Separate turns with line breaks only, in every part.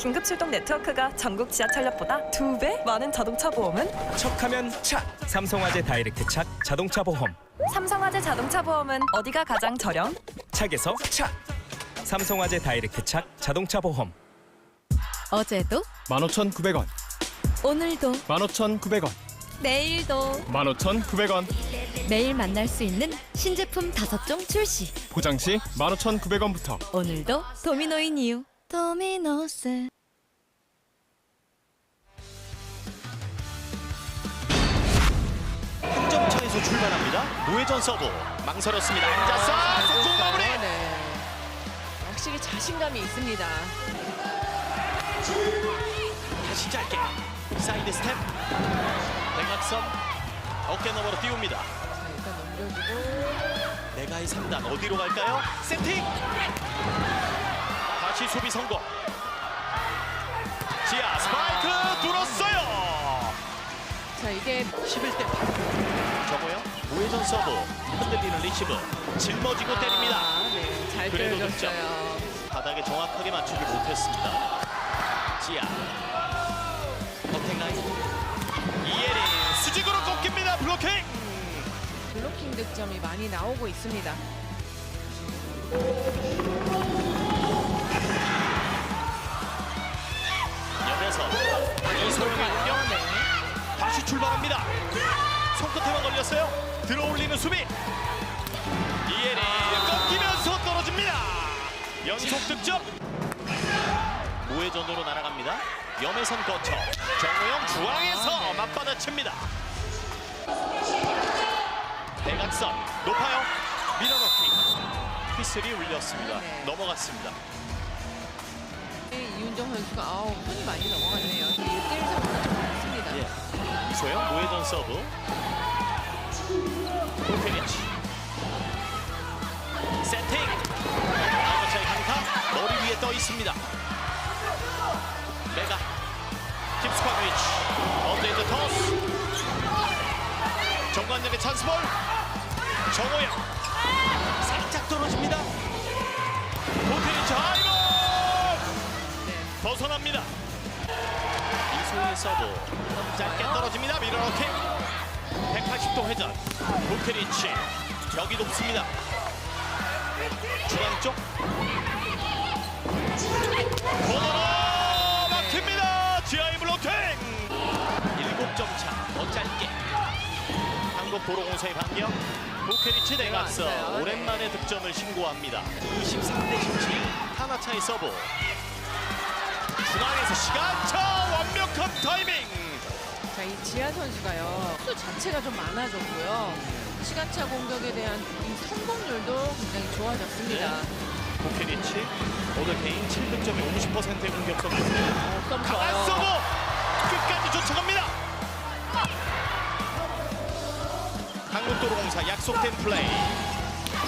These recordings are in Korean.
긴급 출동 네트워크가 전국 지하철역보다 2배 많은 자동차 보험은?
척하면 착! 삼성화재 다이렉트 착 자동차 보험.
삼성화재 자동차 보험은 어디가 가장 저렴?
착에서 착! 삼성화재 다이렉트 착 자동차 보험.
어제도
15,900원,
오늘도
15,900원,
내일도
15,900원.
매일 만날 수 있는 신제품 5종 출시.
포장 시 15,900원부터.
오늘도 도미노인 이유 도미노스.
한 점 차에서 출발합니다. 노회전 서브 망설였습니다. 앉았어 속공 마무리.
네. 확실히 자신감이 있습니다.
다시 짧게 사이드 스텝 대각선 어깨 너머로 띄웁니다.
자, 일단 넘겨주고
내가의 3단 어디로 갈까요? 세팅 다시 수비 성공. 지하 스파이크 뚫었어요.
자, 이게
11대 8. 정호영 우회전 서브 흔들리는 리시브 짊어지고 때립니다.
네, 잘
그래도
때려줬어요.
바닥에 정확하게 맞추지 못했습니다. 지하 버팅 라인 이예린 수직으로 꺾입니다. 블로킹.
블로킹 득점이 많이 나오고 있습니다.
옆에서 이소영의 공격
네.
다시 출발합니다. 손끝에만 걸렸어요. 들어올리는 수비 이예린 꺾이면서 떨어집니다. 연속 득점. 우회전으로 날아갑니다. 염혜선 거쳐 정우영 중앙에서 맞받아칩니다. 대각선 높아요. 밀어넣기 휘슬이 울렸습니다.
네.
넘어갔습니다.
이윤정 선수가 손이 많이 넘어갔네요. 1대1 상황은 좀 많습니다.
예. 이소영 우회전 서브 도페니치 세팅 아버차의 강타 머리 위에 떠 있습니다. 메가 킵스파그리치 언데이드 토스 정관장의 찬스볼 정호영 살짝 떨어집니다. 도페니치 하이볼
네.
벗어납니다. 이소희의 서브 짧게 떨어집니다. 밀어넣기 180도 회전 도페리치 벽이 높습니다. 중앙 쪽 코너로 막힙니다. 지하의 블로킹 7점 차 더 짧게 한국도로공사의 반격 도페리치 대각선
들어왔어요. 네.
오랜만에 득점을 신고합니다. 23대 17 하나차의 서브 중앙에서 시간차 완벽한 타이밍.
자, 이 지하 선수가요. 수 자체가 좀 많아졌고요. 시간차 공격에 대한 이 성공률도 굉장히 좋아졌습니다.
도페리치 오늘 개인 7득점에 50%의 공격 성공.
썸
강한
좋아요.
서브 끝까지 쫓아갑니다. 한국도로공사 약속된 플레이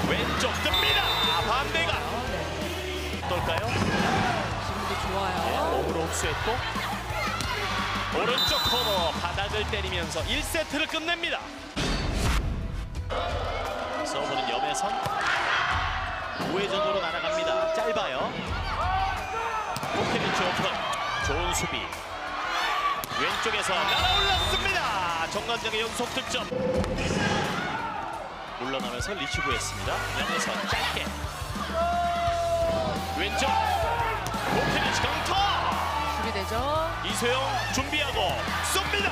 왼쪽 뜹니다. 반대가 어떨까요?
지금도
네,
좋아요.
몸으로 흡수했고 오른쪽 코너 바닥을 때리면서 1세트를 끝냅니다. 서브는 염혜선 우회전으로 날아갑니다. 짧아요. 포케리치 오픈 좋은 수비 왼쪽에서 날아올랐습니다. 정관장의 연속 득점 물러나면서 리시브했습니다. 염혜선 짧게 왼쪽 포케리치 강타
수비되죠.
이소영 준비하고 쏩니다.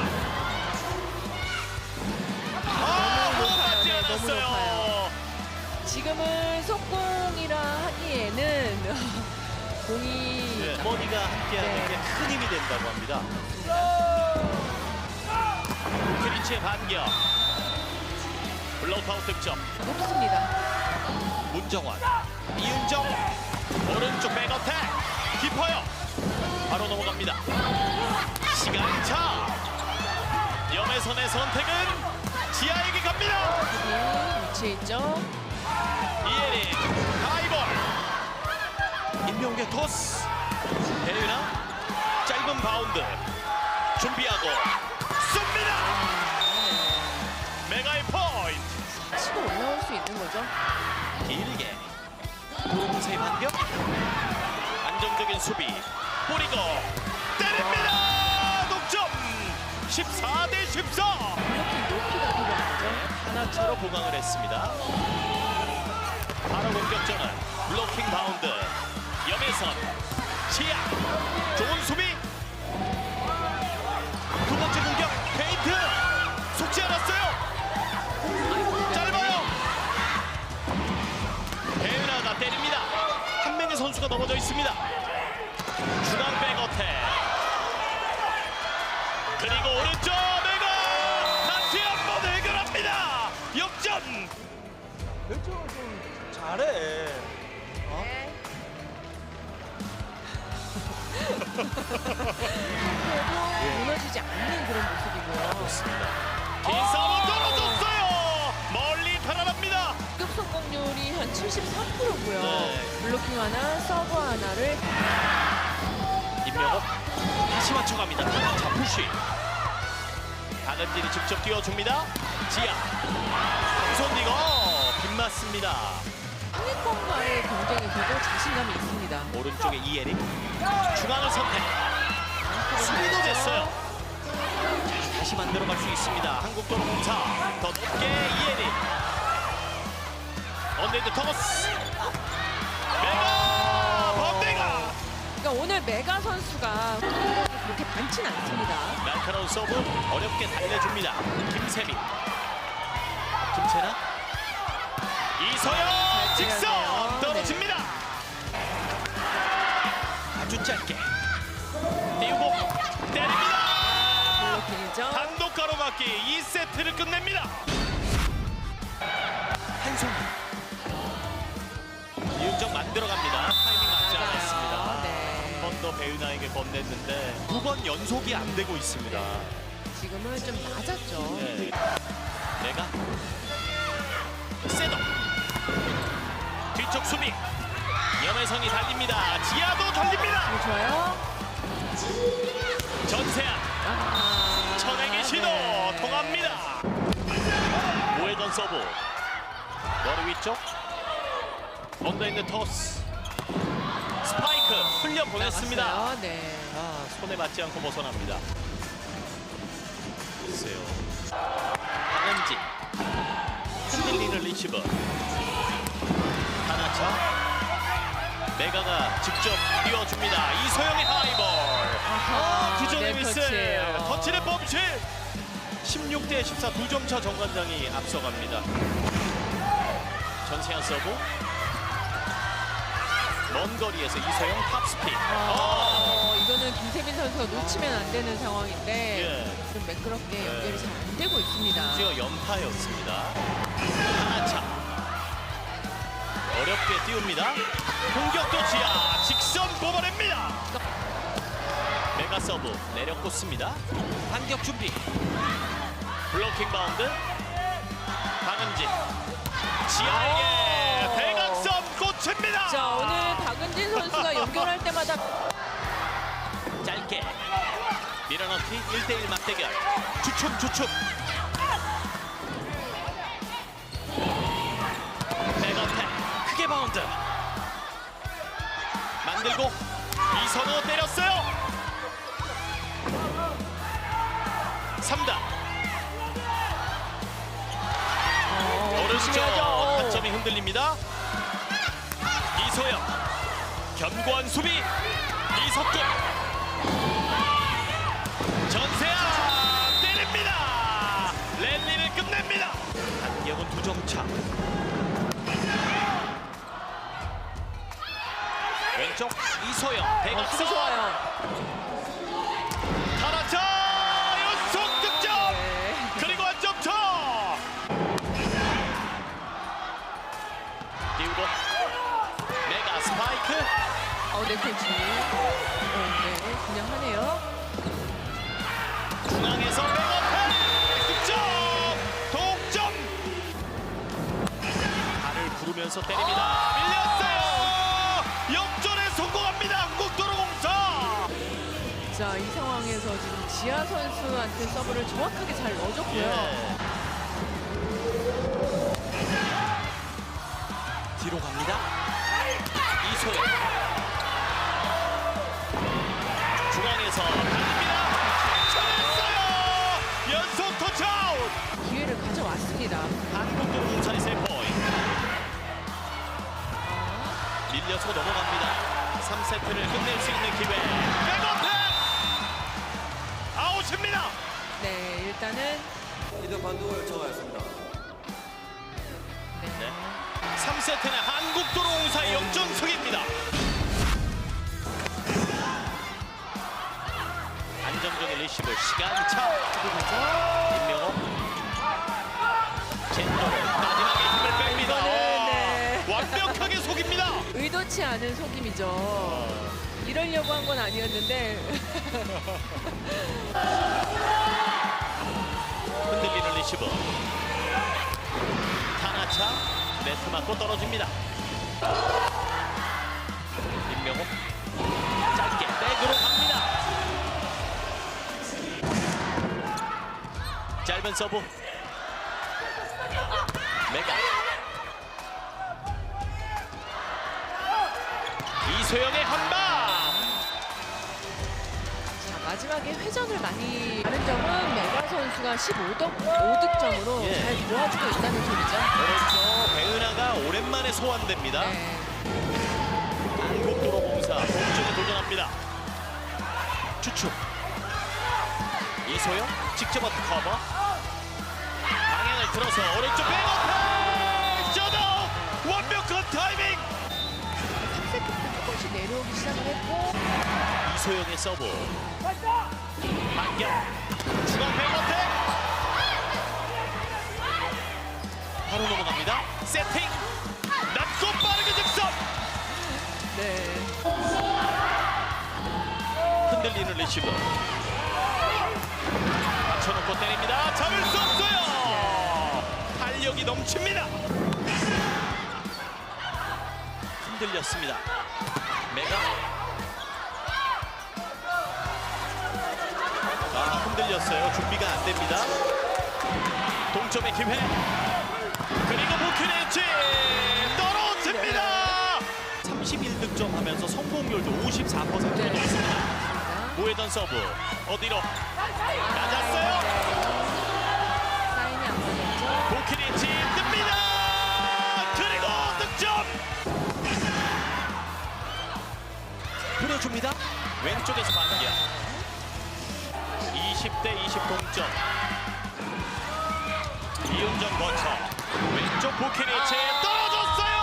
너무
맞지
높아요. 네, 너무
않았어요.
높아요. 지금은 속공이라 하기에는 공이
네, 어머니가 함께하는
네.
게 큰 힘이 된다고 합니다. 크리치의 반격 블록아웃 득점
높습니다.
문정환 이윤정 오른쪽 백어택 깊어요. 바로 넘어갑니다. 시간차 염혜선의 선택은 지하에게 갑니다.
수비 위치에 있죠.
이예린 하이볼 임명계 토스 배윤아 짧은 바운드 준비하고 쏩니다. 메가의 포인트
치고 올라올 수 있는 거죠.
길게 도롱새 반격 안정적인 수비 뿌리고 때립니다. 동점 14대 14.
이렇게 높이가 필요하죠.
하나차로 보강을 했습니다. 바로 공격전은 블로킹 바운드 염혜선 지야 좋은 수비 두 번째 공격 페인트 속지 않았어요. 짧아요. 배은하가 때립니다. 한 명의 선수가 넘어져 있습니다. 중앙 백어택 그리고 오른쪽 메가 다시 한번 해결합니다. 역전.
결정을 좀 잘해.
그래도 무너지지 않는 그런 모습이고요.
긴 싸움 떨어졌어요. 멀리 달아납니다.
공격 성공률이 한 73%고요.
네.
블로킹 하나, 서브 하나를
임명옥 다시 맞춰갑니다. 자 푸시. 박은진이 직접 뛰어줍니다. 지야 손디고 빗맞습니다.
상위권과의 경쟁에서도 자신감이 있습니다.
오른쪽에 이예리 중앙을 선택. 수비도 됐어요. 자, 다시 만들어갈 수 있습니다. 한국도로공사 더 높게 이예리 언데드 토머스 메가 범대가
그러니까 오늘 메가 선수가 그렇게 많진 않습니다.
날카로운 서브 어렵게 달래줍니다. 김세미 김채나 이서영 직선
뛰어내요.
떨어집니다. 아주 짧게 띄우고 때립니다.
블로킹이죠.
단독 가로막기 2세트를 끝냅니다. 한손 이윤정 만들어갑니다. 타이밍 맞지 않았습니다.
네.
한 번 더 배은하에게 건넸는데 2번 연속이 안 되고 있습니다.
지금은 좀 낮았죠.
네. 내가 세더 뒤쪽 수비 염혜선이 달립니다. 지하도 달립니다.
좋아요.
전세한
아하.
천행의 시도
네.
통합니다. 오해전 서브 머리 위쪽 언더핸드 토스 스파이크 흘려 보냈습니다.
나갔어요. 네.
아, 손에 맞지 않고 벗어납니다. 글쎄요. 박은진 흔들리는 리시버 하나차 메가가 직접 뛰어줍니다. 이소영의 하이볼 두 점의 미스
터치예요.
터치의 범실 16대 14 2점 차 정관장이 앞서갑니다. 전세한 서브 먼 거리에서 이소영 탑스핀
이거는 김세민 선수가 놓치면 안 되는 상황인데
예.
좀 매끄럽게 연결이 잘 안 되고 있습니다.
드디어 연타였습니다. 하나차 어렵게 띄웁니다. 공격도 지하 직선 뽑아냅니다. 메가 서브 내려 꽂습니다. 반격 준비 블로킹 바운드 박은진 지하에게 대각선 꽂힙니다.
자, 오늘 박은진 선수가 연결할 때마다
짧게 밀어넣기 1대1 맞대결 주춤 백어택 크게 바운드 만들고 이선호 때렸어요. 3단 오른쪽 타점이 흔들립니다. 이소영 견고한 수비 이석준 전세아 때립니다. 랠리를 끝냅니다. 한기혁은 2점 차. 왼쪽 이소영 대각선
좋아요.
타라차 연속 득점
네.
그리고 한 점 차. 띄우고 메가 스파이크
네, 코치. 네, 그냥 하네요.
중앙에서 백어택 득점 동점. 발을 부르면서 때립니다. 밀렸어요. 역전에 성공합니다. 한국도로공사.
자, 이 상황에서 지금 지하 선수한테 서브를 정확하게 잘 넣어줬고요.
예. 뒤로 갑니다. 이소영
네, 일단은
이들 반동을 요청하였습니다.
네. 3세트 내 한국도로공사의 역전승입니다. 안정적인 리시브 시간차. 임명호 젠더로 마지막에 힘을 뺍니다.
네.
완벽하게 속입니다.
의도치 않은 속임이죠. 이러려고 한 건 아니었는데
흔들리는 리시브. 타나차 네트 맞고 떨어집니다. 임명호 짧게 백으로 갑니다. 짧은 서브. 메가 이소영의 한방.
자, 마지막에 회전을 많이 하는 점은 메가 선수가 5득점으로
예.
잘 도와주고 있다는 소리죠.
그렇죠. 배은하가 오랜만에 소환됩니다.
네.
한국도로공사 동쪽에 도전합니다. 추측. 이소영 직접 어택 커버. 방향을 틀어서 오른쪽 백어택 셔도우. 완벽한 타이밍.
3세트 때 조금씩 내려오기 시작을 했고
이소영의 서브. 반격. 중앙 백어택. 바로 넘어갑니다. 세팅. 낮고 빠르게 직선.
네.
흔들리는 리시브. 맞춰놓고 때립니다. 잡을 수 없어요. 탄력이 넘칩니다. 흔들렸습니다. 메가. 흔들렸어요. 준비가 안 됩니다. 동점의 기회. 그리고 부큐네치 떨어집니다. 31득점 하면서 성공률도 54%가 넘습니다. 모에던 서브 어디로 낮았어요.
사인이 안 맞았죠.
부큐네치 뜹니다. 그리고 득점. 뿌려줍니다. 왼쪽에서 반격. 20대 20 동점. 이윤정 거쳐 왼쪽 부키니치 떨어졌어요.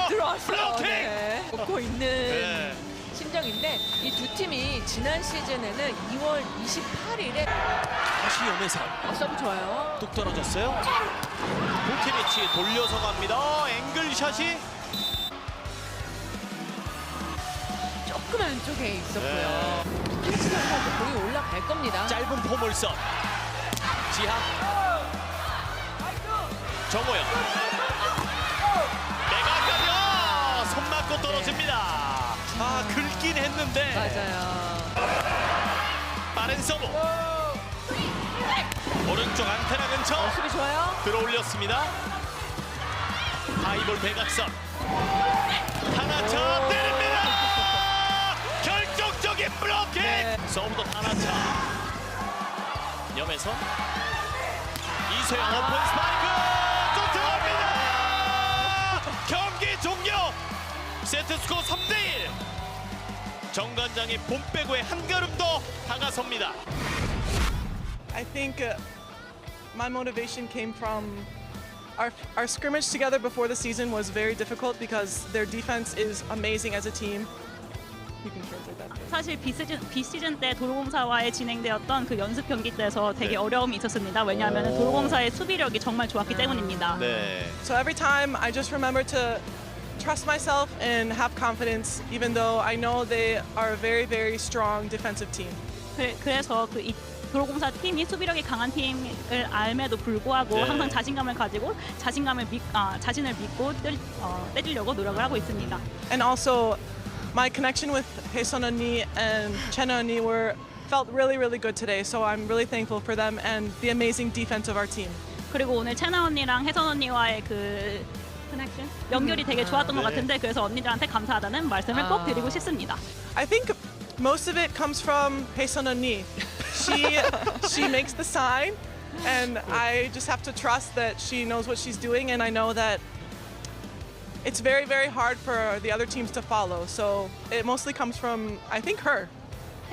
들어왔어요.
블로킹.
네. 먹고 있는
네.
심정인데 이 두 팀이 지난 시즌에는 2월 28일에
다시 염혜선
서브 좋아요.
뚝 떨어졌어요. 부키니치 돌려서 갑니다. 앵글샷이
조금 안쪽에 있었고요. 킹스 선수한테 거의 올라갈 겁니다.
짧은 포물선 지하 정호영 내가 손 맞고 떨어집니다. 긁긴 했는데
맞아요.
빠른 서브 오른쪽 안테나 근처
수비 좋아요.
들어올렸습니다. 하이볼 대각선 타나차 때립니다. 결정적인 블로킹.
네.
서브도 타나차 염에서 이소영 오픈 스파이크 또 들어갑니다. 경기 종료. 세트 스코어 3대1. 정관장이 봄 빼고의 한 걸음 더 다가섭니다.
I think my motivation came from our scrimmage together before the season was very difficult because their defense is amazing as a team. You can translate that.
사실 비시즌 때 도로공사와의 진행되었던 그 연습 경기 때서 되게
네.
어려움이 있었습니다. 왜냐하면 도로공사의 수비력이 정말 좋았기 때문입니다.
네.
So every time I just remember to trust myself and have confidence, even though I know they are a very, very strong defensive team.
그래서 그 도로공사 팀이 수비력이 강한 팀을 알매도 불구하고
네.
항상 자신감을 가지고 자신을 믿고 떼주려고 노력을 하고 있습니다.
And also, my connection with Haesun Oni and Chena Oni felt really, really good today. So I'm really thankful for them and the amazing defense of our team.
그리고 오늘 채나 언니랑 혜선 언니와의 그 커넥션 연결이 되게 좋았던 것
네.
같은데 그래서 언니들한테 감사하다는 말씀을 꼭 드리고 싶습니다.
I think most of it comes from Haesun Oni. She makes the sign, and I just have to trust that she knows what she's doing, and I know that it's very, very hard for the other teams to follow. So it mostly comes from, I think, her.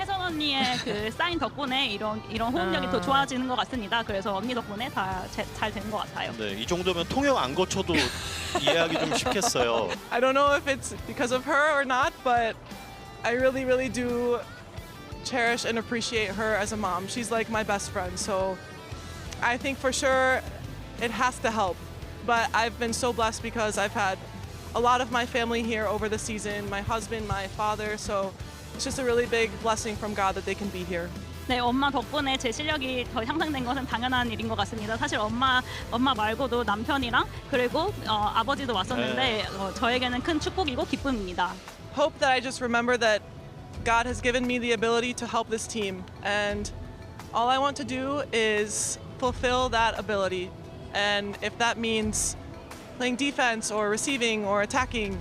혜선 언니의 그 사인 덕분에 이런 호흡력이 더 좋아지는 것 같습니다. 그래서 언니 덕분에 다 잘 되는 것 같아요.
네, 이 정도면 통역 안 거쳐도 이해하기 좀 쉽겠어요.
I don't know if it's because of her or not, but I really, really do cherish and appreciate her as a mom. She's like my best friend, so I think for sure it has to help. But I've been so blessed because I've had a lot of my family here over the season, my husband, my father, so it's just a really big blessing from God that they can be here.
네, 엄마 덕분에 제 실력이 더 향상된 것은 당연한 일인 것 같습니다. 사실 엄마 말고도 남편이랑 그리고 아버지도 왔었는데 저에게는 큰 축복이고 기쁨입니다.
Hope that I just remember that God has given me the ability to help this team, and all I want to do is fulfill that ability. And if that means playing defense or receiving or attacking,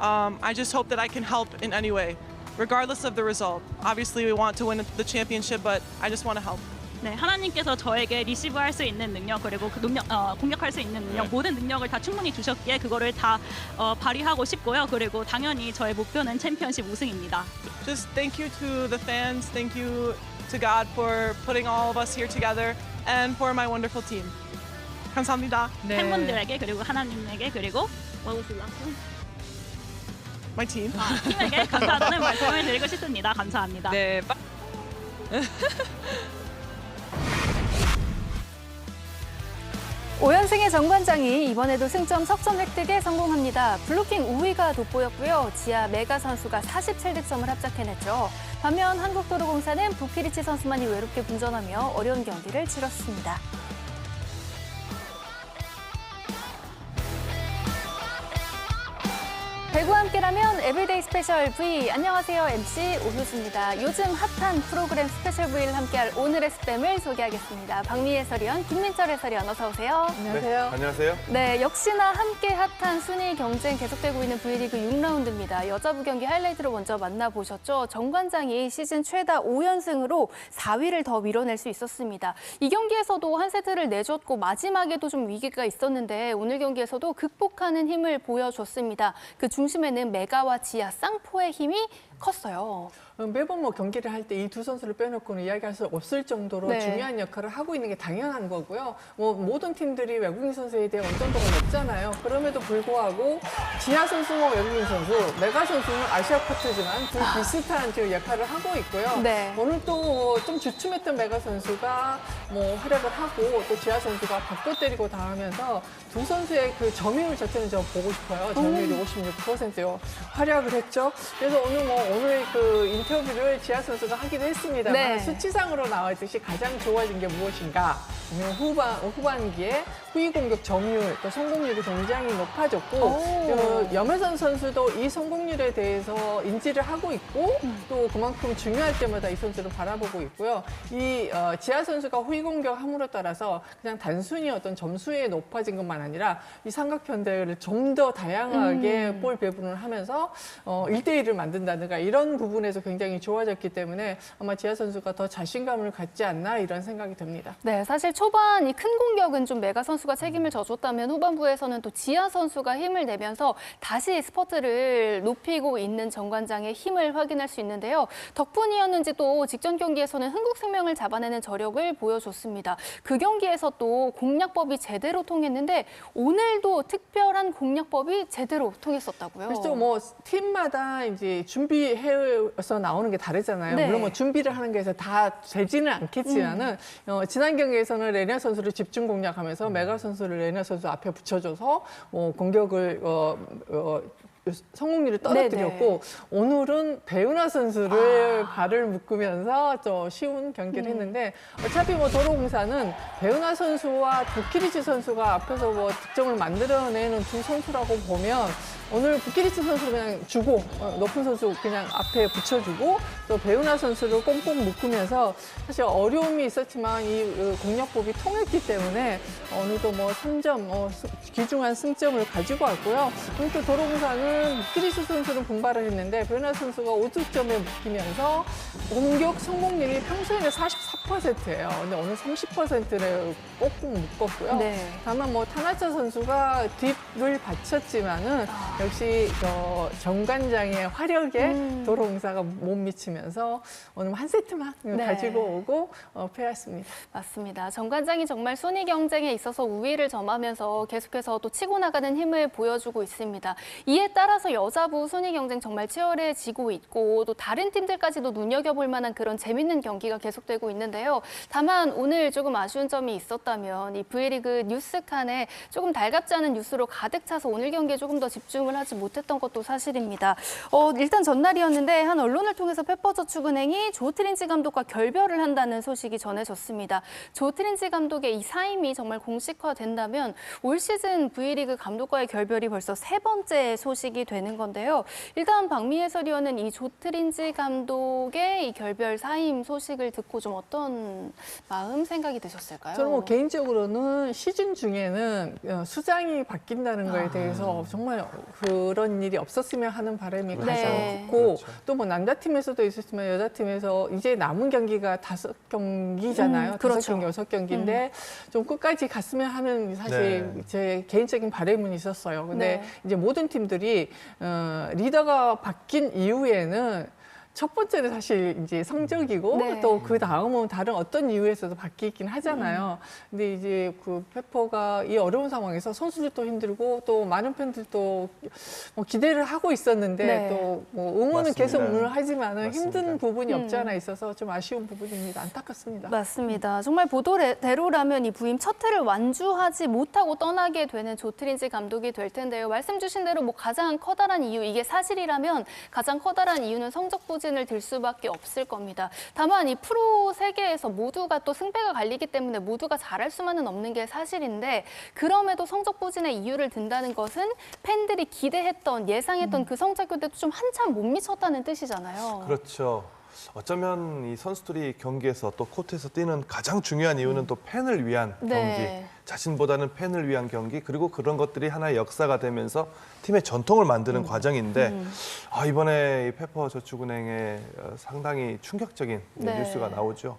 I just hope that I can help in any way, regardless of the result. Obviously, we want to win the championship, but I just want to help.
네, 하나님께서 저에게 리시브할 수 있는 능력 그리고 그 능력 공격할 수 있는 능력 모든 능력을 다 충분히 주셨기에 그거를 다 발휘하고 싶고요. 그리고 당연히 저의 목표는 챔피언십 우승입니다.
Just thank you to the fans, thank you to God for putting all of us here together, and for my wonderful team. 감사합니다.
팬분들에게 그리고 하나님에게 그리고
My team.
팀에게 감사하다는 말씀을 드리고 싶습니다. 감사합니다.
네.
5연승의 정관장이 이번에도 승점 석점 획득에 성공합니다. 블로킹 우위가 돋보였고요. 지하 메가 선수가 47득점을 합작해냈죠. 반면 한국도로공사는 부키리치 선수만이 외롭게 분전하며 어려운 경기를 치렀습니다. 배구와 함께라면 에브리데이 스페셜 V. 안녕하세요. MC 오효수입니다. 요즘 핫한 프로그램 스페셜 V를 함께할 오늘의 스팸을 소개하겠습니다. 박미 해설위원, 김민철 해설위원 어서 오세요.
안녕하세요. 네, 안녕하세요.
네, 역시나 함께 핫한 순위 경쟁 계속되고 있는 V리그 6라운드입니다. 여자부 경기 하이라이트로 먼저 만나보셨죠. 정관장이 시즌 최다 5연승으로 4위를 더 밀어낼 수 있었습니다. 이 경기에서도 한 세트를 내줬고 마지막에도 좀 위기가 있었는데 오늘 경기에서도 극복하는 힘을 보여줬습니다. 그 중심에는 메가와 지하 쌍포의 힘이 컸어요.
매번 뭐 경기를 할 때 이 두 선수를 빼놓고는 이야기할 수 없을 정도로
네.
중요한 역할을 하고 있는 게 당연한 거고요. 뭐 모든 팀들이 외국인 선수에 대해 어느 정도가 높잖아요. 그럼에도 불구하고 지하 선수와 외국인 선수, 메가 선수는 아시아 파트지만 둘 비슷한 그 역할을 하고 있고요.
네.
오늘 또 좀 주춤했던 메가 선수가 뭐 활약을 하고 또 지하 선수가 바꿔 때리고 다 하면서 두 선수의 그 점유율 자체는 저 보고 싶어요. 점유율이 56%요. 활약을 했죠. 그래서 오늘 그 인터뷰를 지하 선수가 하기도 했습니다만
네.
수치상으로 나왔듯이 가장 좋아진 게 무엇인가? 후반기에 후위 공격 점유율, 또 성공률이 굉장히 높아졌고 염혜선 선수도 이 성공률에 대해서 인지를 하고 있고 또 그만큼 중요할 때마다 이 선수를 바라보고 있고요. 이 지하 선수가 후위 공격함으로 따라서 그냥 단순히 어떤 점수에 높아진 것만 아니라 이 삼각편대를 좀 더 다양하게 볼 배분을 하면서 1대1을 만든다든가 이런 부분에서 굉장히 좋아졌기 때문에 아마 지하 선수가 더 자신감을 갖지 않나 이런 생각이 듭니다.
네, 사실 초반 이 큰 공격은 좀 메가 선수가 책임을 져줬다면 후반부에서는 또 지하 선수가 힘을 내면서 다시 스퍼트를 높이고 있는 정관장의 힘을 확인할 수 있는데요. 덕분이었는지 또 직전 경기에서는 흥국생명을 잡아내는 저력을 보여줬습니다. 그 경기에서 또 공략법이 제대로 통했는데 오늘도 특별한 공략법이 제대로 통했었다고요.
그렇죠. 뭐 팀마다 이제 준비해서 나오는 게 다르잖아요.
네.
물론 뭐 준비를 하는 게 다 되지는 않겠지만은 지난 경기에서는 레나 선수를 집중 공략하면서 메가 선수를 레나 선수 앞에 붙여줘서 공격을 성공률을 떨어뜨렸고
네네.
오늘은 배은하 선수를 발을 묶으면서 저 쉬운 경기를 했는데 어차피 뭐 도로공사는 배은하 선수와 부키리치 선수가 앞에서 뭐 득점을 만들어내는 두 선수라고 보면 오늘 부키리치 선수 그냥 주고 높은 선수 그냥 앞에 붙여주고 또 배은하 선수를 꽁꽁 묶으면서 사실 어려움이 있었지만 이 공략법이 통했기 때문에 오늘도 뭐 3점 귀중한 승점을 가지고 왔고요. 오늘 또 도로공사는 부키리치 선수는 분발을 했는데 배은하 선수가 5득점에 묶이면서 공격 성공률이 평소에는 44%예요. 근데 오늘 30%를 꽁꽁 묶었고요.
네.
다만 뭐 타나차 선수가 딥을 받쳤지만은 역시 정관장의 화력에 도로공사가 못 미치면서 오늘 한 세트만 가지고 오고 패했습니다.
맞습니다. 정관장이 정말 순위 경쟁에 있어서 우위를 점하면서 계속해서 또 치고 나가는 힘을 보여주고 있습니다. 이에 따라서 여자부 순위 경쟁 정말 치열해지고 있고 또 다른 팀들까지도 눈여겨볼 만한 그런 재밌는 경기가 계속되고 있는데요. 다만 오늘 조금 아쉬운 점이 있었다면 이 V리그 뉴스 칸에 조금 달갑지 않은 뉴스로 가득 차서 오늘 경기에 조금 더 집중을 하지 못했던 것도 사실입니다. 일단 전날이었는데 한 언론을 통해서 페퍼저축은행이 조트린지 감독과 결별을 한다는 소식이 전해졌습니다. 조트린지 감독의 이 사임이 정말 공식화된다면 올 시즌 V리그 감독과의 결별이 벌써 3번째 소식이 되는 건데요. 일단 박미 해설위원은 이 조트린지 감독의 이 결별 사임 소식을 듣고 좀 어떤 마음 생각이 드셨을까요?
저는 개인적으로는 시즌 중에는 수장이 바뀐다는 거에 대해서 정말 그런 일이 없었으면 하는 바람이 가장 컸고 또 뭐 남자팀에서도 있었지만 여자팀에서 이제 남은 경기가 5경기잖아요.
그렇죠.
5경기, 6경기인데 좀 끝까지 갔으면 하는 사실 제 개인적인 바람은 있었어요. 근데 이제 모든 팀들이 리더가 바뀐 이후에는 첫 번째는 사실 이제 성적이고 또 그 다음은 다른 어떤 이유에서도 바뀌긴 하잖아요. 근데 이제 그 페퍼가 이 어려운 상황에서 선수들도 힘들고 또 많은 팬들도 뭐 기대를 하고 있었는데 또 뭐 응원은 계속 하지만은 힘든 부분이 없지 않아 있어서 좀 아쉬운 부분입니다. 안타깝습니다.
맞습니다. 정말 보도대로라면 이 부임 첫 해를 완주하지 못하고 떠나게 되는 조트린지 감독이 될 텐데요. 말씀 주신 대로 뭐 가장 커다란 이유, 이게 사실이라면 가장 커다란 이유는 성적 부진을 들 수밖에 없을 겁니다. 다만 이 프로 세계에서 모두가 또 승패가 갈리기 때문에 모두가 잘할 수만은 없는 게 사실인데 그럼에도 성적 부진의 이유를 든다는 것은 팬들이 기대했던 예상했던 그 성적표대도 좀 한참 못 미쳤다는 뜻이잖아요.
그렇죠. 어쩌면 이 선수들이 경기에서 또 코트에서 뛰는 가장 중요한 이유는 또 팬을 위한 경기, 자신보다는 팬을 위한 경기, 그리고 그런 것들이 하나의 역사가 되면서 팀의 전통을 만드는 과정인데 이번에 이 페퍼저축은행에 상당히 충격적인 뉴스가 나오죠.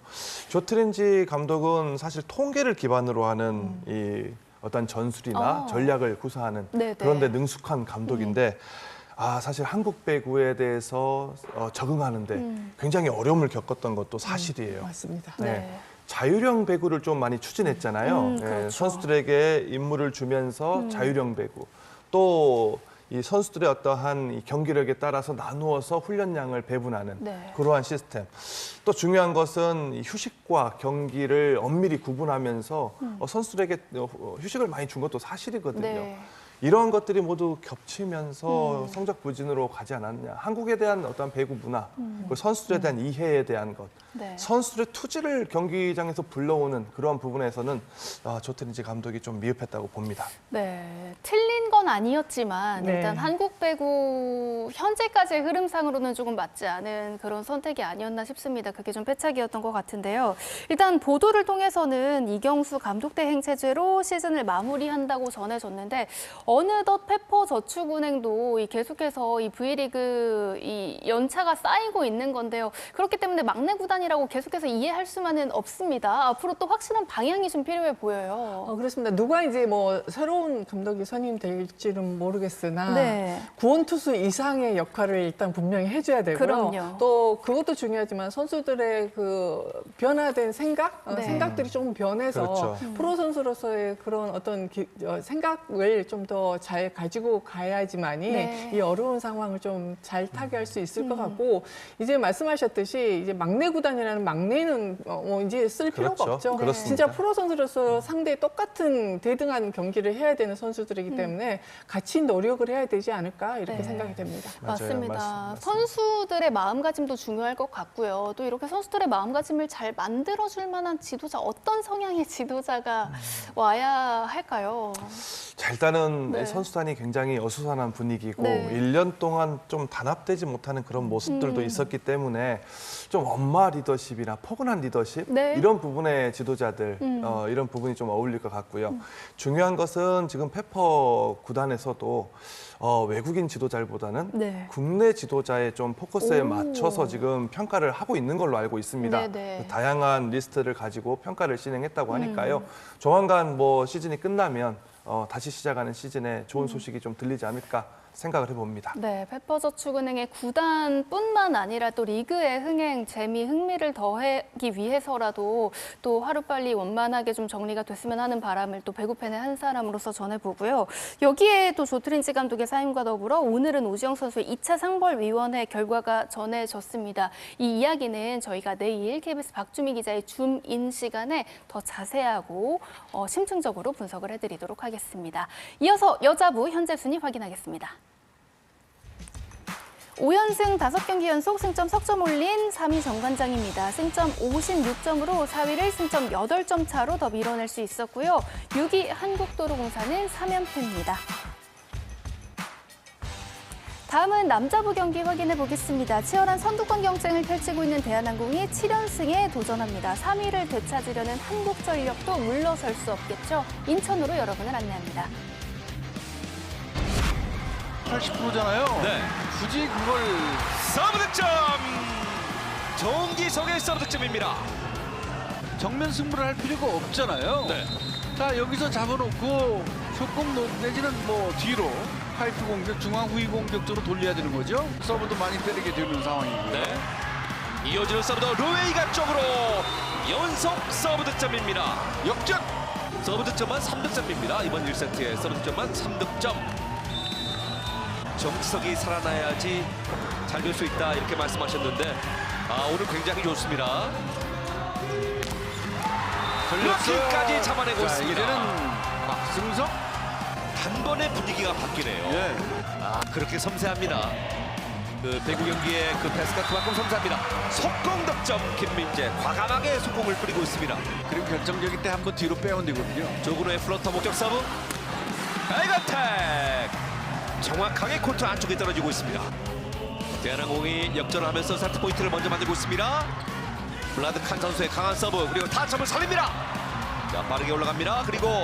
조트린지 감독은 사실 통계를 기반으로 하는 이 어떤 전술이나 전략을 구사하는 그런 데 능숙한 감독인데 사실 한국 배구에 대해서 적응하는데 굉장히 어려움을 겪었던 것도 사실이에요.
맞습니다.
자유형 배구를 좀 많이 추진했잖아요.
그렇죠.
선수들에게 임무를 주면서 자유형 배구. 또 이 선수들의 어떠한 이 경기력에 따라서 나누어서 훈련량을 배분하는 그러한 시스템. 또 중요한 것은 이 휴식과 경기를 엄밀히 구분하면서 선수들에게 휴식을 많이 준 것도 사실이거든요. 이러한 것들이 모두 겹치면서 성적 부진으로 가지 않았냐. 한국에 대한 어떤 배구 문화, 그리고 선수들에 대한 이해에 대한 것, 선수들의 투지를 경기장에서 불러오는 그런 부분에서는 조트린지 감독이 좀 미흡했다고 봅니다.
틀린 건 아니었지만 일단 한국 배구 현재까지의 흐름상으로는 조금 맞지 않은 그런 선택이 아니었나 싶습니다. 그게 좀 패착이었던 것 같은데요. 일단 보도를 통해서는 이경수 감독 대행 체제로 시즌을 마무리한다고 전해졌는데 어느덧 페퍼저축은행도 계속해서 이 V리그 이 연차가 쌓이고 있는 건데요. 그렇기 때문에 막내 구단이라고 계속해서 이해할 수만은 없습니다. 앞으로 또 확실한 방향이 좀 필요해 보여요.
그렇습니다. 누가 이제 뭐 새로운 감독이 선임될지는 모르겠으나 구원 투수 이상의 역할을 일단 분명히 해줘야 되고요.
그럼요.
또 그것도 중요하지만 선수들의 그 변화된 생각들이 좀 변해서 프로 선수로서의 그런 어떤 생각을 좀 더 잘 가지고 가야지만이 이 어려운 상황을 좀 잘 타개할 수 있을 것 같고 이제 말씀하셨듯이 이제 막내 구단이라는 막내는 이제 쓸 필요가 없죠. 진짜 프로 선수로서 상대에 똑같은 대등한 경기를 해야 되는 선수들이기 때문에 같이 노력을 해야 되지 않을까 이렇게 생각이 됩니다.
맞습니다. 선수들의 마음가짐도 중요할 것 같고요. 또 이렇게 선수들의 마음가짐을 잘 만들어줄 만한 지도자, 어떤 성향의 지도자가 와야 할까요?
자, 일단은 선수단이 굉장히 어수선한 분위기고 1년 동안 좀 단합되지 못하는 그런 모습들도 있었기 때문에 좀 엄마 리더십이나 포근한 리더십 이런 부분의 지도자들 이런 부분이 좀 어울릴 것 같고요. 중요한 것은 지금 페퍼 구단에서도 외국인 지도자보다는 국내 지도자의 좀 포커스에 맞춰서 지금 평가를 하고 있는 걸로 알고 있습니다. 다양한 리스트를 가지고 평가를 진행했다고 하니까요. 조만간 뭐 시즌이 끝나면 다시 시작하는 시즌에 좋은 소식이 좀 들리지 않을까 생각을 해봅니다.
네, 페퍼저축은행의 구단뿐만 아니라 또 리그의 흥행, 재미, 흥미를 더하기 위해서라도 또 하루빨리 원만하게 좀 정리가 됐으면 하는 바람을 또 배구팬의 한 사람으로서 전해보고요. 여기에 또 조트린지 감독의 사임과 더불어 오늘은 오지영 선수의 2차 상벌위원회 결과가 전해졌습니다. 이 이야기는 저희가 내일 KBS 박주미 기자의 줌인 시간에 더 자세하고 심층적으로 분석을 해드리도록 하겠습니다. 이어서 여자부 현재 순위 확인하겠습니다. 5연승 5경기 연속 승점 석점 올린 3위 정관장입니다. 승점 56점으로 4위를 승점 8점 차로 더 밀어낼 수 있었고요. 6위 한국도로공사는 3연패입니다. 다음은 남자부 경기 확인해 보겠습니다. 치열한 선두권 경쟁을 펼치고 있는 대한항공이 7연승에 도전합니다. 3위를 되찾으려는 한국전력도 물러설 수 없겠죠. 인천으로 여러분을 안내합니다.
80%잖아요.
네.
굳이 그걸
서브 득점! 정기석의 서브 득점입니다.
정면 승부를 할 필요가 없잖아요.
네.
자, 여기서 잡아놓고 속공 내지는 뭐 뒤로 파이프 공격, 중앙 후위 공격적으로 돌려야 되는 거죠. 서브도 많이 때리게 되는 상황이고요.
네. 이어지는 서브도 루웨이가 쪽으로 연속 서브 득점입니다. 역전! 서브 득점만 3득점입니다. 이번 1세트에 서브 득점만 3득점. 정지석이 살아나야지 잘 될 수 있다 이렇게 말씀하셨는데 오늘 굉장히 좋습니다. 블로킹까지 잡아내고 있습니다.
이제는 곽승석
단번에 분위기가 바뀌네요. 그렇게 섬세합니다. 그 배구 경기의 그 패스가 그만큼 섬세합니다. 속공 득점 김민재 과감하게 속공을 뿌리고 있습니다.
그리고 결정적일 때 한번 뒤로 빼면 되거든요.
조근호의 플로터 목적 서브. 백어택 정확하게 코트 안쪽에 떨어지고 있습니다. 대한항공이 역전을 하면서 세트 포인트를 먼저 만들고 있습니다. 블라드 칸 선수의 강한 서브 그리고 타점을 살립니다. 자, 빠르게 올라갑니다. 그리고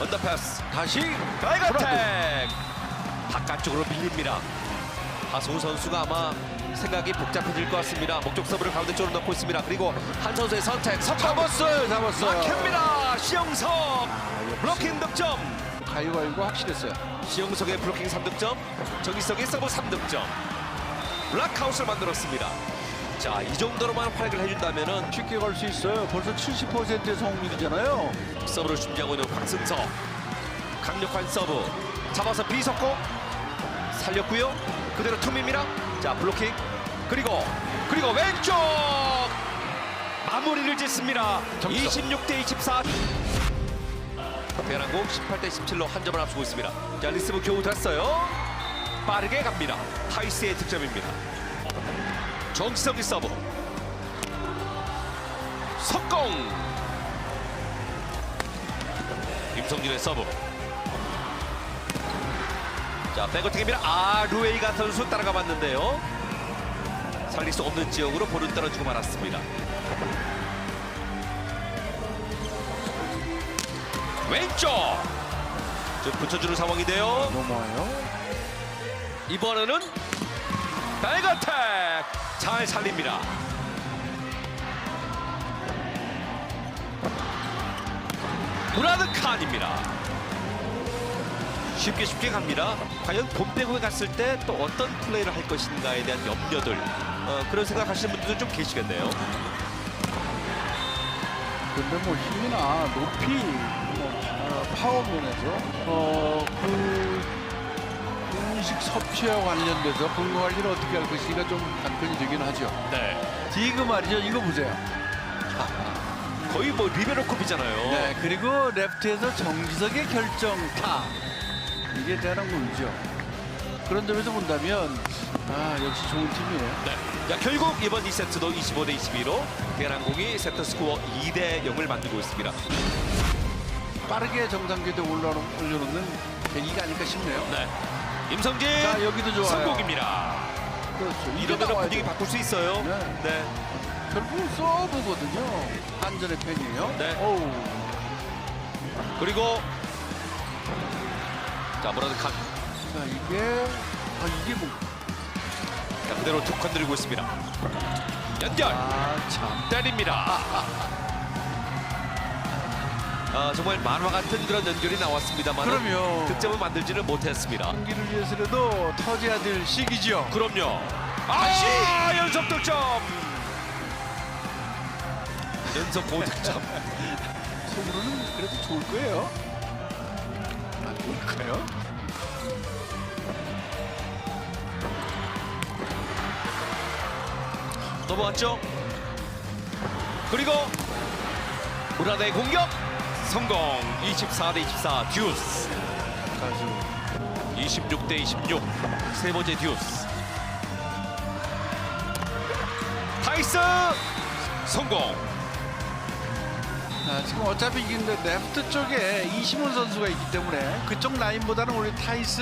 언더패스
다시
백어택 바깥쪽으로 밀립니다. 하승우 선수가 아마 생각이 복잡해질 것 같습니다. 목적 서브를 가운데 쪽으로 넣고 있습니다. 그리고 한 선수의 선택
잡았어요.
막힙니다. 시영석 블로킹 득점.
가위바위보 확실했어요.
시영석의 블로킹 3득점, 정기석의 서브 3득점. 블락아웃을 만들었습니다. 자, 이 정도로만 활약을 해준다면은
쉽게 갈 수 있어요. 벌써 70%의 성공률이잖아요.
서브를 준비하고 있는 곽승석. 강력한 서브. 잡아서 비석공. 살렸고요. 그대로 툼입니다. 자, 블로킹. 그리고 왼쪽. 마무리를 짓습니다. 26대 24. 대한항공 18대 17로 한 점을 앞서고 있습니다. 자, 리스브 겨우 됐어요. 빠르게 갑니다. 타이스의 득점입니다. 정지석의 서브. 석공. 임성진의 서브. 자, 백어택입니다. 루웨이가 선수 따라가 봤는데요. 살릴 수 없는 지역으로 볼은 떨어지고 말았습니다. 왼쪽 좀 붙여주는 상황인데요.
넘어와요.
이번에는 백어택 잘 살립니다. 무라드 칸입니다. 쉽게 갑니다. 과연 봄배구에 갔을 때 또 어떤 플레이를 할 것인가에 대한 염려들 그런 생각 하시는 분들도 좀 계시겠네요.
근데 뭐 힘이나 높이 파워 면에서 그 음식 섭취와 관련돼서 근무 관리를 어떻게 할 것인가 좀 간편이 되긴 하죠.
네.
디그 말이죠. 이거 보세요.
거의 뭐 리베로컵이잖아요.
네. 그리고 레프트에서 정지석의 결정타. 이게 대한항공이죠. 그런 점에서 본다면 역시 좋은 팀이에요.
네. 자, 결국 이번 2세트도 25대 22로 대한항공이 세트 스코어 2대 0을 만들고 있습니다.
빠르게 정상궤도에 올려놓는 계기가 아닐까 싶네요.
네. 임성진
자, 여기도 좋아요.
성공입니다.
그렇죠.
이러면 분위기 바꿀 수 있어요. 네.
결국은 서브거든요. 한전의 팬이에요.
네.
오우.
그리고 자, 무라드 칸.
자, 이게 뭐.
자, 그대로 툭 건드리고 있습니다. 연결.
참.
때립니다. 정말 만화 같은 그런 연결이 나왔습니다만
그럼요.
득점을 만들지는 못했습니다.
경기를 위해서라도 터져야 될 시기죠.
그럼요. 연속 득점. 연속 고득점.
속으로는 그래도 좋을 거예요. 안 좋을까요?
넘어왔죠. 그리고 무라드의 공격 성공. 24대24 듀스. 26대26 세 번째 듀스. 타이스 성공.
지금 어차피 이긴데 레프트 쪽에 이시몬 선수가 있기 때문에 그쪽 라인보다는 우리 타이스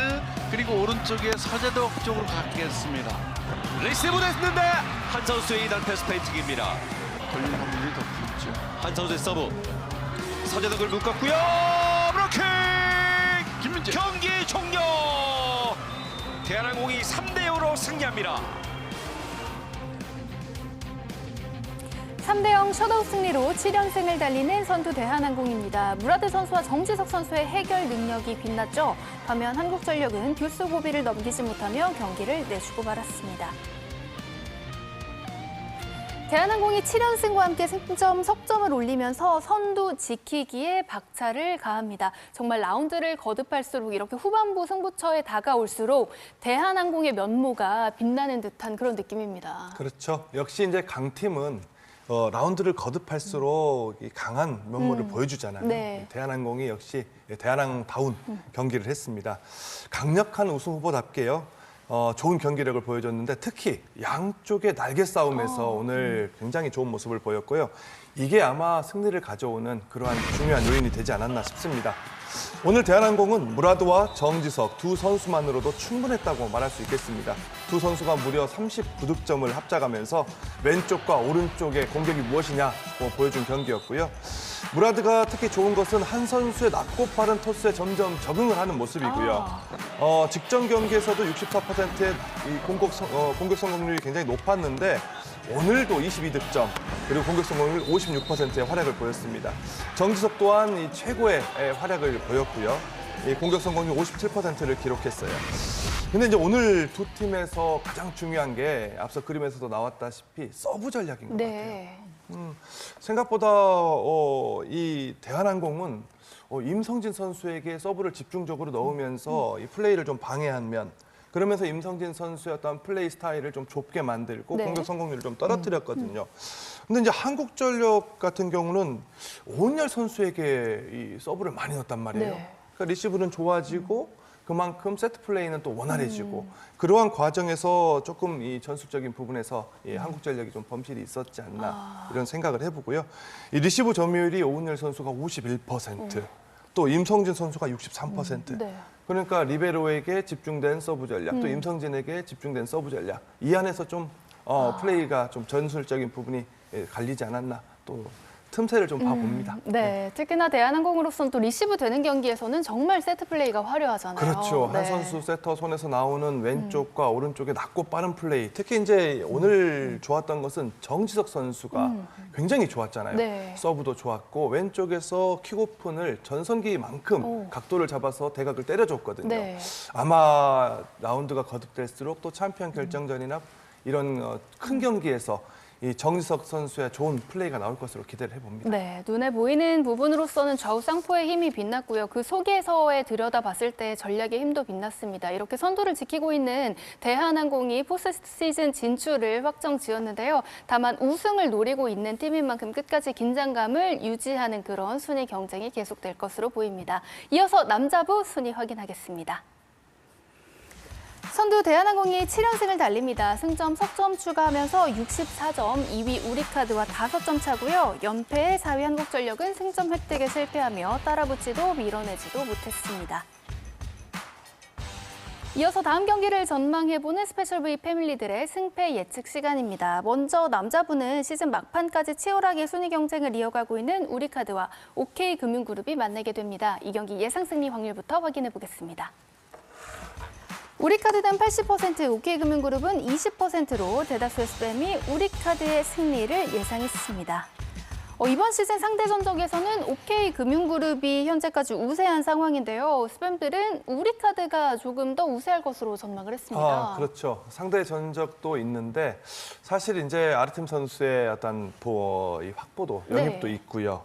그리고 오른쪽에 서재덕 쪽으로 갔겠습니다.
리시브 됐는데 한 선수의 2단 패스 페인팅입니다.
걸릴 확률이 더 크죠.
한 선수의 서브. 서재덕을 묶었고요. 브로킹.
김민재.
경기 종료. 대한항공이 3대0으로 승리합니다.
3대0 셧아웃 승리로 7연승을 달리는 선두 대한항공입니다. 무라드 선수와 정지석 선수의 해결 능력이 빛났죠. 반면 한국전력은 듀스 고비를 넘기지 못하며 경기를 내주고 말았습니다. 대한항공이 7연승과 함께 승점, 석점을 올리면서 선두 지키기에 박차를 가합니다. 정말 라운드를 거듭할수록 이렇게 후반부 승부처에 다가올수록 대한항공의 면모가 빛나는 듯한 그런 느낌입니다.
그렇죠. 역시 이제 강팀은 라운드를 거듭할수록 이 강한 면모를 보여주잖아요.
네.
대한항공이 역시 대한항공다운 경기를 했습니다. 강력한 우승 후보답게요. 좋은 경기력을 보여줬는데 특히 양쪽의 날개 싸움에서 오늘 굉장히 좋은 모습을 보였고요. 이게 아마 승리를 가져오는 그러한 중요한 요인이 되지 않았나 싶습니다. 오늘 대한항공은 무라드와 정지석 두 선수만으로도 충분했다고 말할 수 있겠습니다. 두 선수가 무려 39득점을 합작하면서 왼쪽과 오른쪽의 공격이 무엇이냐 보여준 경기였고요. 무라드가 특히 좋은 것은 한 선수의 낮고 빠른 토스에 점점 적응을 하는 모습이고요. 직전 경기에서도 64%의 공격 성공률이 굉장히 높았는데 오늘도 22득점 그리고 공격 성공률 56%의 활약을 보였습니다. 정지석 또한 이 최고의 활약을 보였고요. 이 공격 성공률 57%를 기록했어요. 근데 이제 오늘 두 팀에서 가장 중요한 게 앞서 그림에서도 나왔다시피 서브 전략인 것 같아요. 생각보다 이 대한항공은 임성진 선수에게 서브를 집중적으로 넣으면서 이 플레이를 좀 방해한 면, 그러면서 임성진 선수의 어떤 플레이 스타일을 좀 좁게 만들고 공격 성공률을 좀 떨어뜨렸거든요. 근데 이제 한국전력 같은 경우는 오은열 선수에게 이 서브를 많이 넣었단 말이에요. 그러니까 리시브는 좋아지고 그만큼 세트 플레이는 또 원활해지고 그러한 과정에서 조금 이 전술적인 부분에서 이 한국전력이 좀 범실이 있었지 않나 이런 생각을 해보고요. 이 리시브 점유율이 오은열 선수가 51%, 또 임성진 선수가 63%. 그러니까 리베로에게 집중된 서브 전략, 또 임성진에게 집중된 서브 전략. 이 안에서 좀 플레이가 좀 전술적인 부분이 갈리지 않았나 또 틈새를 좀 봐봅니다.
네, 특히나 대한항공으로서는 또 리시브 되는 경기에서는 정말 세트 플레이가 화려하잖아요.
그렇죠. 한 선수 세터 손에서 나오는 왼쪽과 오른쪽의 낮고 빠른 플레이. 특히 이제 오늘 좋았던 것은 정지석 선수가 굉장히 좋았잖아요. 서브도 좋았고 왼쪽에서 킥오픈을 전성기만큼 각도를 잡아서 대각을 때려줬거든요. 아마 라운드가 거듭될수록 또 챔피언 결정전이나 이런 큰 경기에서 이 정지석 선수의 좋은 플레이가 나올 것으로 기대를 해봅니다.
네, 눈에 보이는 부분으로서는 좌우 쌍포의 힘이 빛났고요. 그 속에서의 들여다봤을 때 전략의 힘도 빛났습니다. 이렇게 선두를 지키고 있는 대한항공이 포스트 시즌 진출을 확정지었는데요. 다만 우승을 노리고 있는 팀인 만큼 끝까지 긴장감을 유지하는 그런 순위 경쟁이 계속될 것으로 보입니다. 이어서 남자부 순위 확인하겠습니다. 선두 대한항공이 7연승을 달립니다. 승점 석점 추가하면서 64점, 2위 우리카드와 5점 차고요. 연패의 4위 한국전력은 승점 획득에 실패하며 따라붙지도 밀어내지도 못했습니다. 이어서 다음 경기를 전망해보는 스페셜 V 패밀리들의 승패 예측 시간입니다. 먼저 남자부는 시즌 막판까지 치열하게 순위 경쟁을 이어가고 있는 우리카드와 OK금융그룹이 만나게 됩니다. 이 경기 예상 승리 확률부터 확인해 보겠습니다. 우리카드는 80%, OK금융그룹은 20%로 대다수의 스팸이 우리카드의 승리를 예상했습니다. 이번 시즌 상대 전적에서는 OK금융그룹이 현재까지 우세한 상황인데요. 스팸들은 우리카드가 조금 더 우세할 것으로 전망을 했습니다.
그렇죠. 상대 전적도 있는데 사실 이제 아르템 선수의 어떤 이 확보도 영입도 있고요.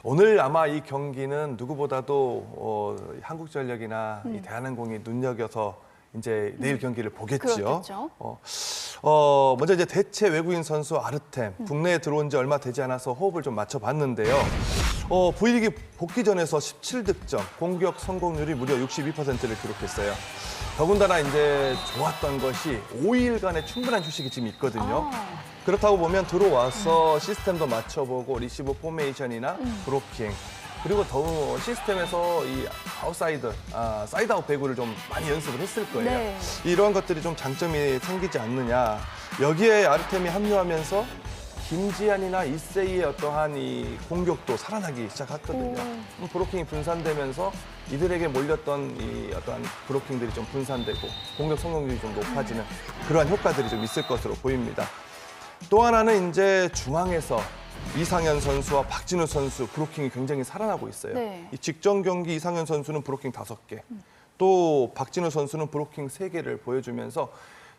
오늘 아마 이 경기는 누구보다도 한국전력이나 이 대한항공이 눈여겨서 이제 내일 경기를 보겠죠. 먼저 이제 대체 외국인 선수 아르템 국내에 들어온 지 얼마 되지 않아서 호흡을 좀 맞춰봤는데요. V리그 복귀전에서 17득점, 공격 성공률이 무려 62%를 기록했어요. 더군다나 이제 좋았던 것이 5일간의 충분한 휴식이 지금 있거든요. 그렇다고 보면 들어와서 시스템도 맞춰보고 리시브 포메이션이나 브로킹 그리고 더 시스템에서 이 아웃사이드, 사이드아웃 배구를 좀 많이 연습을 했을 거예요.
네.
이러한 것들이 좀 장점이 생기지 않느냐. 여기에 아르템이 합류하면서 김지한이나 이세이의 어떠한 이 공격도 살아나기 시작했거든요. 브로킹이 분산되면서 이들에게 몰렸던 이 어떠한 브로킹들이 좀 분산되고 공격 성공률이 좀 높아지는 그러한 효과들이 좀 있을 것으로 보입니다. 또 하나는 이제 중앙에서 이상현 선수와 박진우 선수 브로킹이 굉장히 살아나고 있어요.
네.
이 직전 경기 이상현 선수는 브로킹 5개, 또 박진우 선수는 브로킹 3개를 보여주면서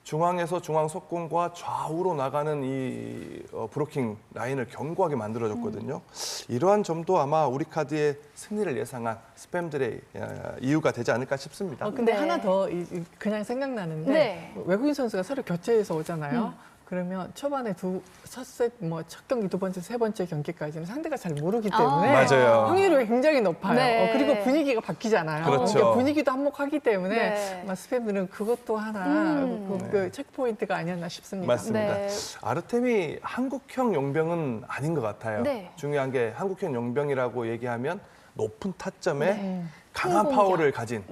중앙에서 중앙 속공과 좌우로 나가는 이 브로킹 라인을 견고하게 만들어줬거든요. 이러한 점도 아마 우리카드의 승리를 예상한 스팸들의 이유가 되지 않을까 싶습니다.
근데 하나 더 그냥 생각나는데 외국인 선수가 서로 교체해서 오잖아요. 그러면 초반에 첫 경기, 두 번째, 세 번째 경기까지는 상대가 잘 모르기 때문에
맞아요.
확률이 굉장히 높아요. 그리고 분위기가 바뀌잖아요.
그렇죠.
그러니까 분위기도 한몫하기 때문에 스팸들은 그것도 하나 그 체크포인트가 아니었나 싶습니다.
맞습니다. 아르템이 한국형 용병은 아닌 것 같아요. 중요한 게 한국형 용병이라고 얘기하면 높은 타점에 강한 파워를 가진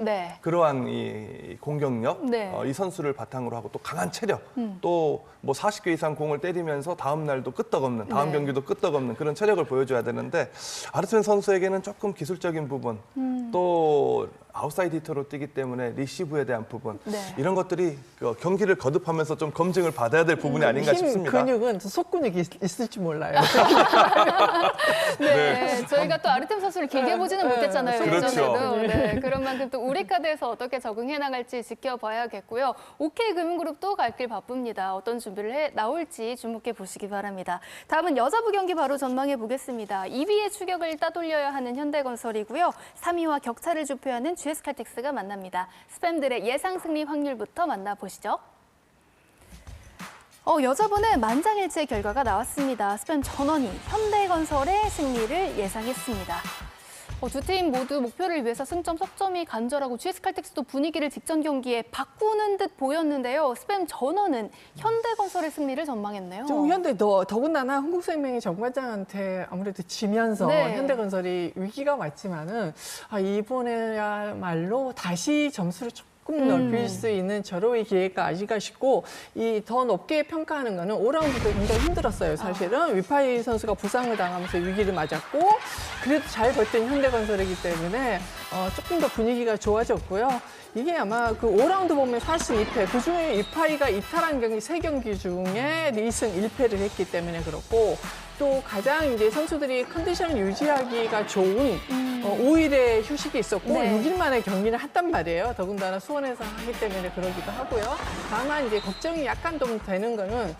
그러한 이 공격력, 이 선수를 바탕으로 하고 또 강한 체력, 또 뭐 40개 이상 공을 때리면서 다음 날도 끄떡없는, 다음 경기도 끄떡없는 그런 체력을 보여줘야 되는데 아르템 선수에게는 조금 기술적인 부분, 또 아웃사이드 히터로 뛰기 때문에 리시브에 대한 부분 이런 것들이 경기를 거듭하면서 좀 검증을 받아야 될 부분이 아닌가 싶습니다.
근육은 속근육이 있을지 몰라요.
저희가 또 아르템 선수를 길게 보지는 못했잖아요.
그렇죠.
예전에도. 그런 만큼 또 우리카드에서 어떻게 적응해 나갈지 지켜봐야겠고요. OK금융그룹도 갈 길 바쁩니다. 어떤 준비를 해 나올지 주목해 보시기 바랍니다. 다음은 여자부 경기 바로 전망해 보겠습니다. 2위의 추격을 따돌려야 하는 현대건설이고요. 3위와 격차를 좁혀하는 GS칼텍스가 만납니다. 스팸들의 예상 승리 확률부터 만나보시죠. 여자부는 만장일치의 결과가 나왔습니다. 스팸 전원이 현대건설의 승리를 예상했습니다. 두 팀 모두 목표를 위해서 승점, 석점이 간절하고 GS칼텍스도 분위기를 직전 경기에 바꾸는 듯 보였는데요. 스팸 전원은 현대건설의 승리를 전망했네요.
좀 더군다나 한국생명이 정관장한테 아무래도 지면서 현대건설이 위기가 왔지만은 이번에야말로 다시 점수를 조금 넓힐 수 있는 절호의 기회가 아직가 싶고 더 높게 평가하는 거는 5라운드도 굉장히 힘들었어요. 사실은 위파이 선수가 부상을 당하면서 위기를 맞았고 그래도 잘 버틴 현대건설이기 때문에 조금 더 분위기가 좋아졌고요. 이게 아마 그 5라운드 보면 42패, 그중에 위파이가 이탈한 경기 3경기 중에 2승 1패를 했기 때문에 그렇고 또 가장 이제 선수들이 컨디션 유지하기가 좋은 5일의 휴식이 있었고 6일 만에 경기를 했단 말이에요. 더군다나 수원에서 하기 때문에 그러기도 하고요. 다만 이제 걱정이 약간 좀 되는 거는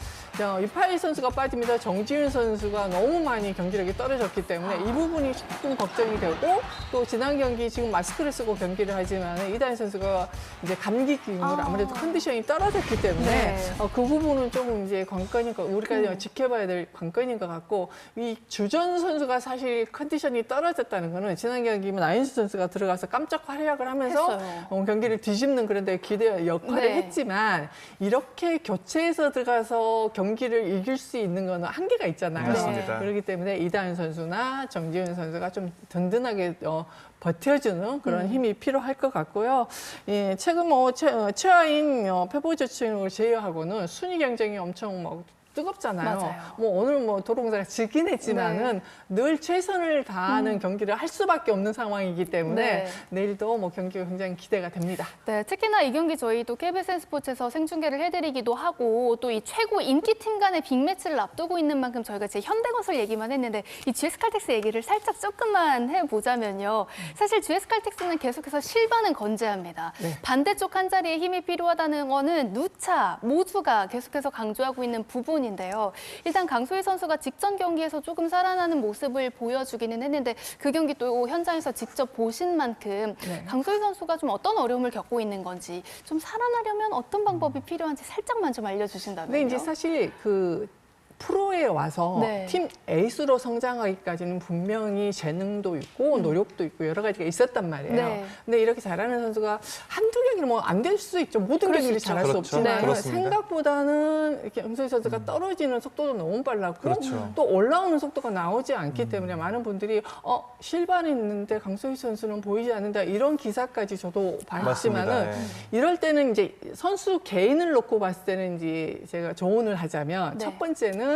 위파이 선수가 빠지면서 정지훈 선수가 너무 많이 경기력이 떨어졌기 때문에 이 부분이 조금 걱정이 되고 또 지난 경기 지금 마스크를 쓰고 경기를 하지만 이다인 선수가 이제 감기 기운으로 아무래도 컨디션이 떨어졌기 때문에 그 부분은 조금 이제 관건인 거 우리가 지켜봐야 될 관건인 것 같고 이 주전 선수가 사실 컨디션이 떨어졌다는 거는 지난 경기면 나인수 선수가 들어가서 깜짝 활약을 하면서 경기를 뒤집는 그런 데 기대 역할을 했지만 이렇게 교체해서 들어가서 경기를 이길 수 있는 거는 한계가 있잖아요.
맞습니다.
그렇기 때문에 이다은 선수나 정지훈 선수가 좀 든든하게 버텨주는 그런 힘이 필요할 것 같고요. 최근 최하인 페보저축을 제외하고는 순위 경쟁이 엄청 뜨겁잖아요.
맞아요.
뭐 오늘 뭐 도로공사가 지긴 했지만은 늘 최선을 다하는 경기를 할 수밖에 없는 상황이기 때문에 내일도 뭐 경기가 굉장히 기대가 됩니다.
네, 특히나 이 경기 저희도 KBS 스포츠에서 생중계를 해드리기도 하고 또 이 최고 인기팀 간의 빅매치를 앞두고 있는 만큼 저희가 제 현대건설 얘기만 했는데 이 GS칼텍스 얘기를 살짝 조금만 해보자면요. 사실 GS칼텍스는 계속해서 실바는 건재합니다. 반대쪽 한 자리에 힘이 필요하다는 거는 누차 모두가 계속해서 강조하고 있는 부분인데요. 일단 강소희 선수가 직전 경기에서 조금 살아나는 모습을 보여주기는 했는데 그 경기 또 현장에서 직접 보신 만큼 강소희 선수가 좀 어떤 어려움을 겪고 있는 건지 좀 살아나려면 어떤 방법이 필요한지 살짝만 좀 알려주신다면요.
근데 이제 사실 그 프로에 와서 팀 에이스로 성장하기까지는 분명히 재능도 있고 노력도 있고 여러 가지가 있었단 말이에요. 근데 이렇게 잘하는 선수가 한두 경기는 뭐 안 될 수도 있죠. 모든 경기를 잘할 수 없지만 생각보다는 강소희 선수가 떨어지는 속도도 너무 빨랐고 또 올라오는 속도가 나오지 않기 때문에 많은 분들이 실발이 있는데 강소희 선수는 보이지 않는다 이런 기사까지 저도 봤지만은 이럴 때는 이제 선수 개인을 놓고 봤을 때는 이제 제가 조언을 하자면 첫 번째는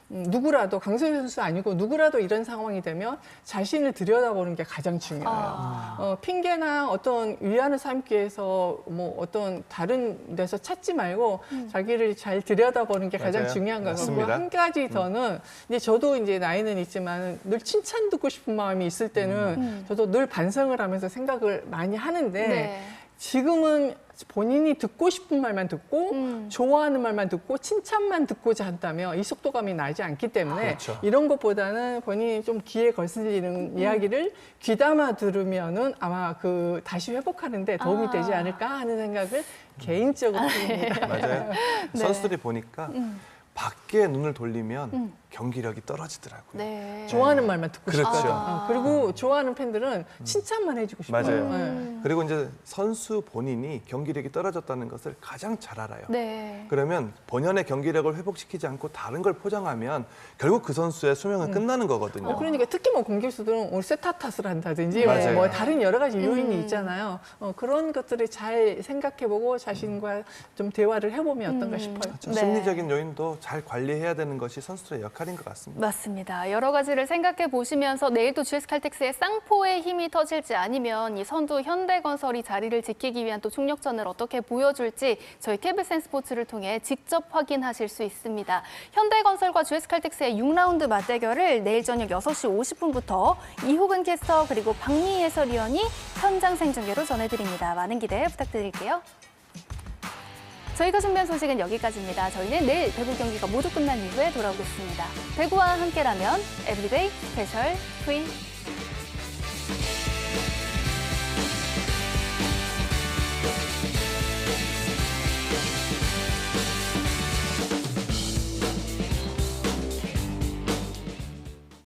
누구라도 강소희 선수 아니고 누구라도 이런 상황이 되면 자신을 들여다보는 게 가장 중요해요. 핑계나 어떤 위안을 삼기 위해서 뭐 어떤 다른 데서 찾지 말고 자기를 잘 들여다보는 게 가장 중요한 것 같고 한 가지 더는 이제 저도 이제 나이는 있지만 늘 칭찬 듣고 싶은 마음이 있을 때는 저도 늘 반성을 하면서 생각을 많이 하는데 지금은 본인이 듣고 싶은 말만 듣고 좋아하는 말만 듣고 칭찬만 듣고자 한다면 이 속도감이 나지 않기 때문에 이런 것보다는 본인이 좀 귀에 거슬리는 이야기를 귀담아 들으면은 아마 그 다시 회복하는 데 도움이 되지 않을까 하는 생각을 개인적으로 합니다.
맞아요. 선수들이 보니까 밖에 눈을 돌리면 경기력이 떨어지더라고요.
좋아하는 말만 듣고
그렇죠.
싶죠. 그리고 좋아하는 팬들은 칭찬만 해주고 싶어요.
맞아요. 그리고 이제 선수 본인이 경기력이 떨어졌다는 것을 가장 잘 알아요. 그러면 본연의 경기력을 회복시키지 않고 다른 걸 포장하면 결국 그 선수의 수명은 끝나는 거거든요.
그러니까 특히 뭐 공격수들은 오늘 세타 탓을 한다든지 뭐 다른 여러 가지 요인이 있잖아요. 그런 것들을 잘 생각해보고 자신과 좀 대화를 해보면 어떤가 싶어요.
심리적인 요인도 잘 관리해야 되는 것이 선수들의 역할인 것 같습니다.
맞습니다. 여러 가지를 생각해 보시면서 내일도 GS칼텍스의 쌍포의 힘이 터질지 아니면 이 선두 현대건설이 자리를 지키기 위한 또 총력전을 어떻게 보여줄지 저희 KBS 스포츠를 통해 직접 확인하실 수 있습니다. 현대건설과 GS칼텍스의 6라운드 맞대결을 내일 저녁 6시 50분부터 이호근 캐스터 그리고 박미희 해설위원이 현장 생중계로 전해드립니다. 많은 기대 부탁드릴게요. 저희가 준비한 소식은 여기까지입니다. 저희는 내일 배구 경기가 모두 끝난 이후에 돌아오겠습니다. 배구와 함께라면 에브리데이 스페셜 프리